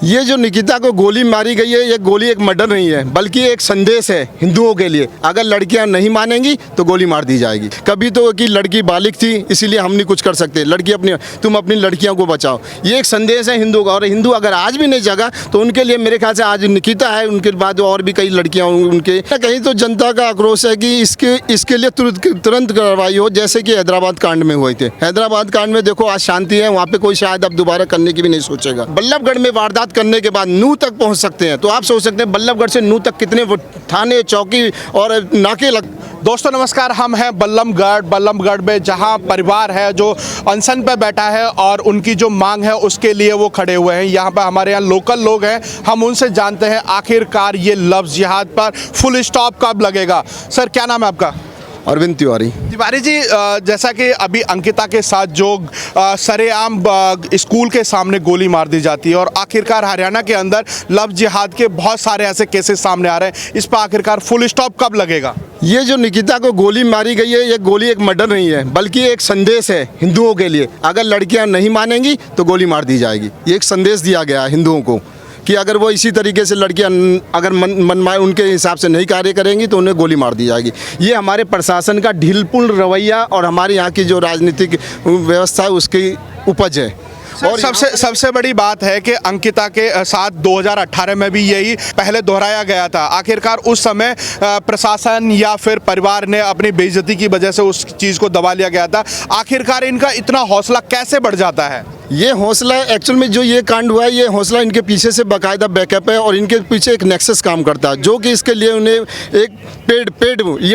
ये जो निकिता को गोली मारी गई है, ये गोली एक मर्डर नहीं है बल्कि एक संदेश है हिंदुओं के लिए। अगर लड़कियां नहीं मानेंगी तो गोली मार दी जाएगी। कभी तो कि लड़की बालिग थी इसीलिए हम नहीं कुछ कर सकते, लड़की अपनी, तुम अपनी लड़कियों को बचाओ, ये एक संदेश है हिंदुओं का। और हिंदू अगर आज भी नहीं जगा तो उनके लिए मेरे ख्याल से आज निकिता है, उनके बाद और भी कई लड़कियाँ उनके कहीं तो जनता का आक्रोश है कि इसके लिए तुरंत कार्रवाई हो, जैसे कि हैदराबाद कांड में हुए थे। हैदराबाद कांड में देखो आज शांति है, वहाँ पे कोई शायद अब दोबारा करने की भी नहीं सोचेगा। बल्लभगढ़ में वारदात करने के बाद नूह तक पहुंच सकते हैं, तो आप सोच सकते हैं बल्लभगढ़ से नूह तक कितने थाने, चौकी और नाके लग। दोस्तों नमस्कार, हम हैं बल्लभगढ़ में, जहां परिवार है जो अनशन पे बैठा है और उनकी जो मांग है उसके लिए वो खड़े हुए हैं। यहाँ पर हमारे यहाँ लोकल लोग हैं, हम उनसे जानते हैं आखिरकार ये लफ्ज़ जिहाद पर फुल स्टॉप कब लगेगा। सर क्या नाम है आपका? अरविंद तिवारी जी, जैसा कि अभी अंकिता के साथ जो सरेआम स्कूल के सामने गोली मार दी जाती है और आखिरकार हरियाणा के अंदर लव जिहाद के बहुत सारे ऐसे केसेस सामने आ रहे हैं, इस पर आखिरकार फुल स्टॉप कब लगेगा? ये जो निकिता को गोली मारी गई है, ये गोली एक मर्डर नहीं है बल्कि एक संदेश है हिंदुओं के लिए। अगर लड़कियां नहीं मानेंगी तो गोली मार दी जाएगी। ये एक संदेश दिया गया है हिंदुओं को कि अगर वो इसी तरीके से लड़कियां अगर मनमाए उनके हिसाब से नहीं कार्य करेंगी तो उन्हें गोली मार दी जाएगी। ये हमारे प्रशासन का ढीलपुल रवैया और हमारे यहाँ की जो राजनीतिक व्यवस्था है उसकी उपज है। और सबसे बड़ी बात है कि अंकिता के साथ 2018 में भी यही पहले दोहराया गया था। आखिरकार उस समय प्रशासन या फिर परिवार ने अपनी बेइज्जती की वजह से उस चीज़ को दबा लिया गया था। आखिरकार इनका इतना हौसला कैसे बढ़ जाता है? ये हौसला एक्चुअल में जो ये कांड हुआ है, ये हौसला इनके पीछे से बाकायदा बैकअप है और इनके पीछे एक नेक्सस काम करता है, जो कि इसके लिए उन्हें एक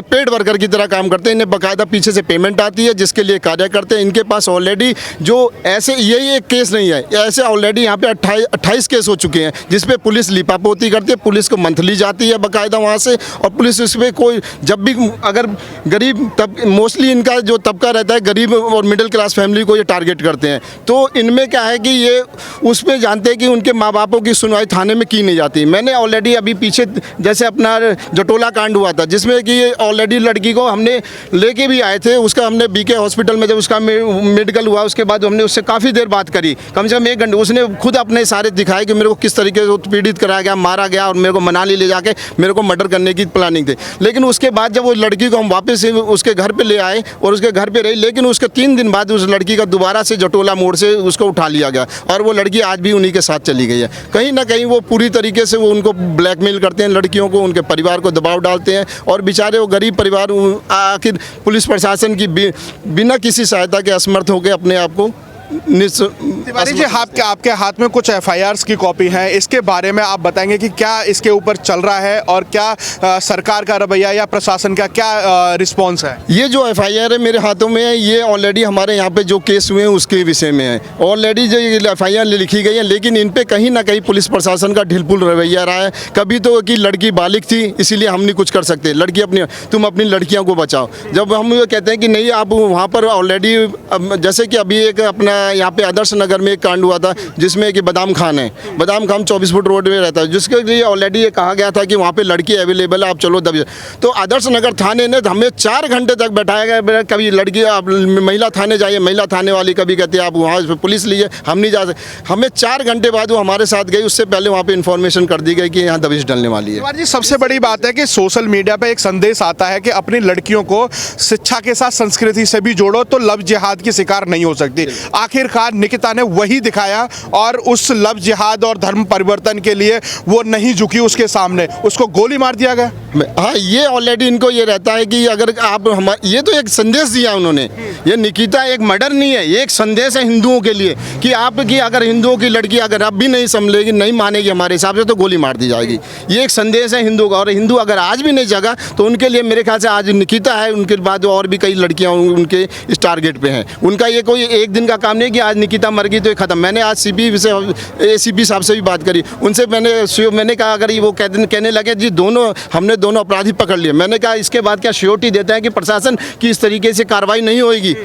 पेड वर्कर की तरह काम करते हैं। इन्हें बाकायदा पीछे से पेमेंट आती है जिसके लिए कार्य करते हैं। इनके पास ऑलरेडी जो ऐसे यही एक केस नहीं है, ऐसे ऑलरेडी यहाँ पे 28 केस हो चुके हैं जिसपे पुलिस लिपापोती करती है। पुलिस को मंथली जाती है बाकायदा वहाँ से, और पुलिस उस पर कोई जब भी अगर गरीब मोस्टली इनका जो तबका रहता है गरीब और मिडिल क्लास फैमिली को ये टारगेट करते हैं। तो इनमें क्या है कि ये उस पर जानते हैं कि उनके माँ बापों की सुनवाई थाने में की नहीं जाती। मैंने ऑलरेडी अभी पीछे जैसे अपना जटोला कांड हुआ था जिसमें कि ऑलरेडी लड़की को हमने लेके भी आए थे, उसका हमने बीके हॉस्पिटल में जब उसका मेडिकल हुआ उसके बाद हमने उससे काफ़ी देर बात करी, कम से कम 1 घंटे। उसने खुद अपने सारे दिखाए कि मेरे को किस तरीके से उत्पीड़ित कराया गया, मारा गया और मेरे को मनाली ले जाके मेरे को मर्डर करने की प्लानिंग थी। लेकिन उसके बाद जब वो लड़की को हम वापस उसके घर पर ले आए और उसके घर पर रही, लेकिन उसके 3 दिन बाद उस लड़की का दोबारा से जटोला मोड़ से उसको उठा लिया गया और वो लड़की आज भी उन्हीं के साथ चली गई है। कहीं ना कहीं वो पूरी तरीके से वो उनको ब्लैकमेल करते हैं, लड़कियों को, उनके परिवार को दबाव डालते हैं और बेचारे वो गरीब परिवार आखिर पुलिस प्रशासन की बिना किसी सहायता के असमर्थ होकर अपने आप को। तिवारी जी, आपके हाथ में कुछ FIRs की कॉपी है, इसके बारे में आप बताएंगे कि क्या इसके ऊपर चल रहा है और क्या सरकार का रवैया या प्रशासन का क्या रिस्पॉन्स है? ये जो FIR है मेरे हाथों में है, ये ऑलरेडी हमारे यहाँ पे जो केस हुए हैं उसके विषय में है। ऑलरेडी जो FIR लिखी गई है, लेकिन इन पे कहीं ना कहीं पुलिस प्रशासन का ढीलपुल रवैया रहा है। कभी तो कि लड़की बालिग थी इसीलिए हम नहीं कुछ कर सकते, लड़की अपनी, तुम अपनी लड़कियों को बचाओ। जब हम ये कहते हैं कि नहीं, आप वहाँ पर ऑलरेडी जैसे कि अभी एक अपना यहाँ पे आदर्श नगर में एक कांड हुआ था जिसमें कि बादाम खान है, बादाम खान 24 फुट रोड में रहता है, जिसके लिए ऑलरेडी ये कहा गया था कि वहाँ पे लड़की अवेलेबल है, आप चलो दब। तो आदर्श नगर थाने ने हमें 4 घंटे तक बैठाया गया। कभी लड़की आप महिला थाने जाइए, महिला थाने वाली कभी कहती है आप वहाँ पुलिस लीजिए, हम नहीं जा सकते। हमें 4 घंटे बाद वो हमारे साथ गई, उससे पहले वहाँ पर इन्फॉर्मेशन कर दी गई कि यहाँ दबिश डलने वाली है। जी, सबसे बड़ी बात है कि सोशल मीडिया पर एक संदेश आता है कि अपनी लड़कियों को शिक्षा के साथ संस्कृति से भी जोड़ो तो लव जिहाद की शिकार नहीं हो सकती। आखिरकार निकिता ने वही दिखाया और उस लव जिहाद और धर्म परिवर्तन के लिए वो नहीं झुकी, उसके सामने उसको गोली मार दिया गया। हाँ, ये ऑलरेडी इनको ये रहता है कि अगर आप ये तो एक संदेश दिया उन्होंने। ये निकिता एक मर्डर नहीं है, ये एक संदेश है हिंदुओं के लिए कि आपकी अगर हिंदुओं की लड़की अगर अब भी नहीं संभलेगी, नहीं मानेगी हमारे हिसाब से, तो गोली मार दी जाएगी। ये एक संदेश है हिंदुओं का। और हिंदू अगर आज भी नहीं जगा तो उनके लिए मेरे ख्याल से आज निकिता है, उनके बाद और भी कई लड़कियाँ उनके इस टारगेट पर हैं। उनका ये कोई एक दिन का काम नहीं कि आज निकिता मर गई तो ये खत्म। मैंने आज ACP साहब से भी बात करी, उनसे मैंने कहा अगर वो कहने लगे जी हमने दोनों अपराधी पकड़ लिए, मैंने कहा इसके बाद क्या श्योरिटी देते हैं कि प्रशासन की इस तरीके से कार्रवाई नहीं होगी?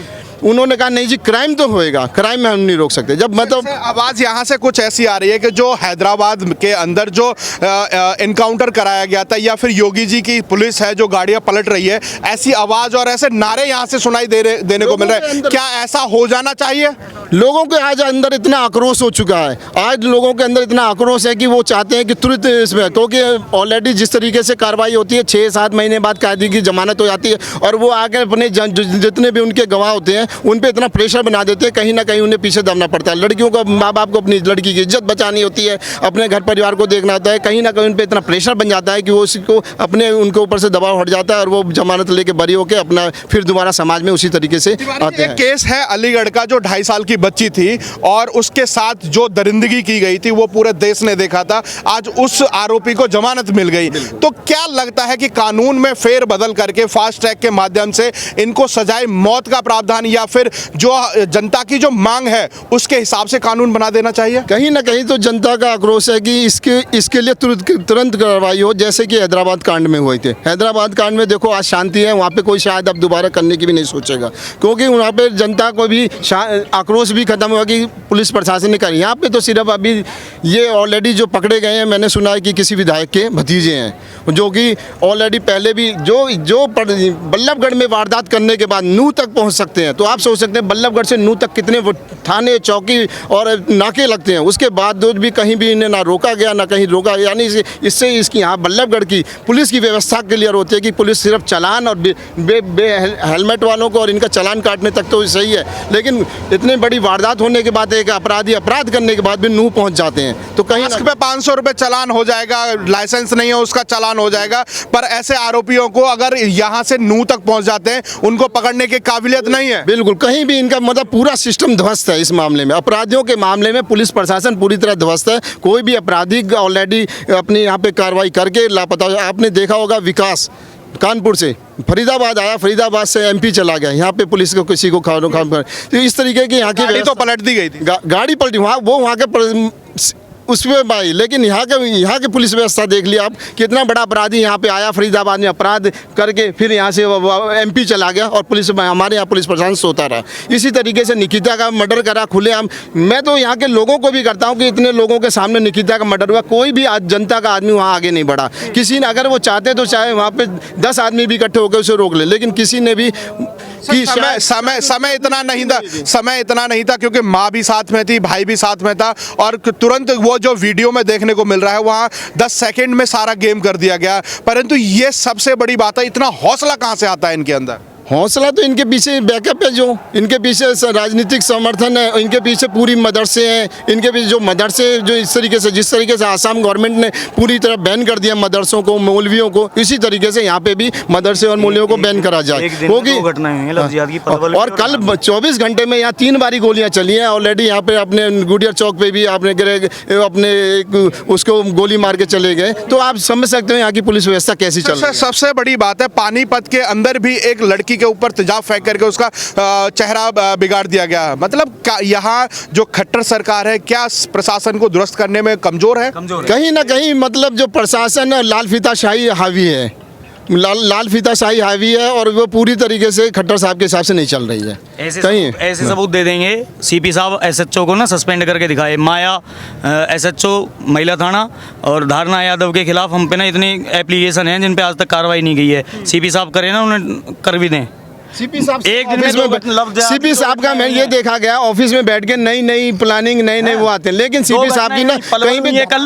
उन्होंने कहा नहीं जी, क्राइम तो होएगा, क्राइम में हम नहीं रोक सकते। जब मतलब आवाज़ यहाँ से कुछ ऐसी आ रही है कि जो हैदराबाद के अंदर जो इनकाउंटर कराया गया था या फिर योगी जी की पुलिस है जो गाड़ियाँ पलट रही है, ऐसी आवाज़ और ऐसे नारे यहाँ से सुनाई देने को मिल रहे हैं। क्या ऐसा हो जाना चाहिए? लोगों के आज अंदर इतना आक्रोश हो चुका है, आज लोगों के अंदर इतना आक्रोश है कि वो चाहते हैं कि तुरंत इसमें, क्योंकि ऑलरेडी जिस तरीके से कार्रवाई होती है 6-7 महीने बाद कैदी की जमानत हो जाती है और वो आकर अपने जितने भी उनके गवाह होते हैं उन पे इतना प्रेशर बना देते हैं, कहीं ना कहीं उन्हें पीछे दबना पड़ता है। लड़कियों को, माँ बाप को अपनी लड़की की इज्जत बचानी होती है, अपने घर परिवार को देखना होता है, कहीं ना कहीं उन पर इतना प्रेशर बन जाता है कि वो उसको अपने उनके ऊपर से दबाव हट जाता है और वो जमानत लेके बरी होकर अपना फिर दोबारा समाज में उसी तरीके से आते एक हैं। केस है अलीगढ़ का, जो 2.5 साल की बच्ची थी और उसके साथ जो दरिंदगी की गई थी वो पूरे देश ने देखा था। आज उस आरोपी को जमानत मिल गई। तो क्या लगता है कि कानून में फेर बदल करके फास्ट ट्रैक के माध्यम से इनको सजाए मौत का प्रावधान या फिर जो जनता की जो मांग है उसके हिसाब से कानून बना देना चाहिए? कहीं ना कहीं तो जनता का आक्रोश है कि इसके लिए तुरंत कार्रवाई हो, जैसे कि हैदराबाद कांड में हुए थे। हैदराबाद कांड में देखो आज शांति है, वहाँ पे कोई शायद अब दोबारा करने की भी नहीं सोचेगा, क्योंकि वहाँ पे जनता को भी आक्रोश भी खत्म हुआ कि पुलिस प्रशासन ने करी। यहाँ पे तो सिर्फ अभी ये ऑलरेडी जो पकड़े गए हैं, मैंने सुना है कि किसी विधायक के भतीजे हैं जो कि ऑलरेडी पहले भी जो बल्लभगढ़ में वारदात करने के बाद नूह तक पहुँच सकते हैं। तो आप सोच सकते हैं बल्लभगढ़ से नूह तक कितने थाने, चौकी और नाके लगते हैं, उसके बाद भी कहीं भी इन्हें ना रोका गया ना कहीं रोका। यानी इससे इसकी यहाँ बल्लभगढ़ की पुलिस की व्यवस्था क्लियर होती है कि पुलिस सिर्फ चालान और हेलमेट वालों को और इनका चालान काटने तक तो सही है, लेकिन इतनी बड़ी वारदात होने के बाद एक अपराधी अपराध करने के बाद भी नूह पहुंच जाते हैं। तो कहीं मास्क पे 500 रुपए चालान हो जाएगा, लाइसेंस नहीं है उसका चालान हो जाएगा, पर ऐसे आरोपियों को अगर यहाँ से नूह तक पहुंच जाते हैं उनको पकड़ने की काबिलियत नहीं है। बिल्कुल, कहीं भी इनका मतलब पूरा सिस्टम ध्वस्त है। इस मामले में, अपराधियों के मामले में पुलिस प्रशासन पूरी तरह ध्वस्त है। कोई भी अपराधी ऑलरेडी अपनी यहाँ पे कार्रवाई करके लापता। आपने देखा होगा विकास कानपुर से फरीदाबाद आया, फरीदाबाद से एमपी चला गया, यहाँ पे पुलिस को किसी को खानो तो इस तरीके की यहाँ की गाड़ी तो पलट दी गई थी, गाड़ी पलटी वहाँ के उसमें भाई, लेकिन यहाँ के पुलिस व्यवस्था देख लिया आप, कितना बड़ा अपराधी यहाँ पे आया, फरीदाबाद में अपराध करके फिर यहाँ से एमपी चला गया और पुलिस, हमारे यहाँ पुलिस प्रशासन सोता रहा। इसी तरीके से निकिता का मर्डर करा खुलेआम। मैं तो यहाँ के लोगों को भी करता हूँ कि इतने लोगों के सामने निकिता का मर्डर हुआ, कोई भी जनता का आदमी वहाँ आगे नहीं बढ़ा। किसी ने, अगर वो चाहते तो चाहे वहाँ पे 10 आदमी भी इकट्ठे होकर उसे रोक ले, लेकिन किसी ने भी समय इतना नहीं था क्योंकि माँ भी साथ में थी, भाई भी साथ में था और तुरंत वो जो वीडियो में देखने को मिल रहा है वहाँ 10 सेकंड में सारा गेम कर दिया गया। परंतु ये सबसे बड़ी बात है, इतना हौसला कहाँ से आता है इनके अंदर? हौसला तो इनके पीछे बैकअप है, जो इनके पीछे राजनीतिक समर्थन है, इनके पीछे पूरी मदरसे हैं, इनके पीछे जो मदरसे जो जिस तरीके से आसाम गवर्नमेंट ने पूरी तरह बैन कर दिया मदरसों को, मौलवियों को, इसी तरीके से यहाँ पे भी मदरसे और मौलवियों को बैन करा जाए। होगी और कल 24 घंटे में यहाँ 3 बारी गोलियाँ चली हैं ऑलरेडी। यहाँ पे अपने गुडियर चौक पे भी अपने उसको गोली मार के चले गए। तो आप समझ सकते हो यहाँ की पुलिस व्यवस्था कैसी चल रही है। सबसे बड़ी बात है, पानीपत के अंदर भी एक लड़की के ऊपर तेजाब फेंक करके उसका चेहरा बिगाड़ दिया गया। मतलब यहाँ जो खट्टर सरकार है, क्या प्रशासन को दुरुस्त करने में कमजोर है? कहीं ना कहीं मतलब जो प्रशासन लाल फीताशाही हावी है, लाल फीताशाही हावी है और वो पूरी तरीके से खट्टर साहब के हिसाब से नहीं चल रही है। ऐसे सबूत दे देंगे सीपी साहब एसएचओ को ना सस्पेंड करके दिखाए। माया एसएचओ महिला थाना और धारणा यादव के खिलाफ हम पे ना इतनी एप्लीकेशन है जिन पे आज तक कार्रवाई नहीं गई है। सीपी साहब करे ना, उन्हें कर भी दें। सीपी साहब एक दिन में सीपी साहब का मैं ये देखा गया ऑफिस में बैठ के नई प्लानिंग नए वो आते हैं, लेकिन सीपी साहब की ना कहीं भी ये कल